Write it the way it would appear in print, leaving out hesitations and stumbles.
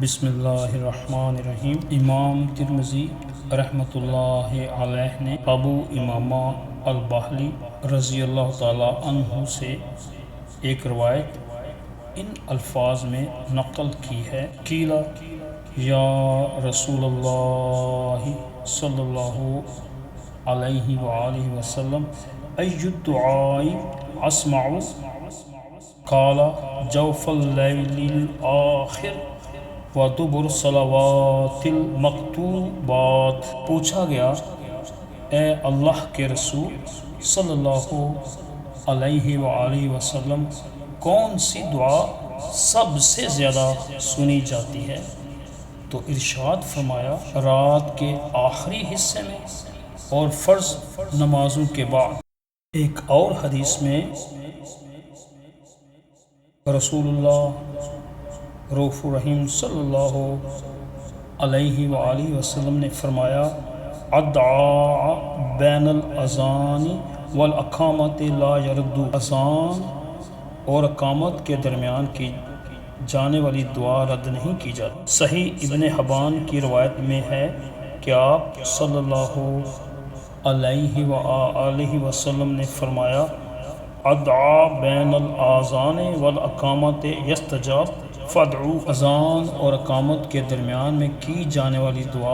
بسم اللہ الرحمن الرحیم۔ امام ترمذی رحمۃ اللہ علیہ نے ابو امامہ الباہلی رضی اللہ تعالی عنہ سے ایک روایت ان الفاظ میں نقل کی ہے: قیل یا رسول اللہ صلی اللہ علیہ وآلہ وسلم ای الدعاء اسمع؟ قال جوف اللیل الآخر ودبر الصلوات المکتوبات۔ پوچھا گیا، اے اللہ کے رسول صلی اللہ علیہ وآلہ وسلم، کون سی دعا سب سے زیادہ سنی جاتی ہے؟ تو ارشاد فرمایا، رات کے آخری حصے میں اور فرض نمازوں کے بعد۔ ایک اور حدیث میں رسول اللہ رؤوف الرحیم صلی اللہ علیہ وآلہ وسلم نے فرمایا، الدعاء بین الاذان والاقامت لا یرد۔ اذان اور اقامت کے درمیان کی جانے والی دعا رد نہیں کی جاتی۔ صحیح ابن حبان کی روایت میں ہے کہ آپ صلی اللہ علیہ وآلہ وسلم نے فرمایا، الدعاء بین الاذان والاقامت یستجاب فادعوا۔ اذان اور اقامت کے درمیان میں کی جانے والی دعا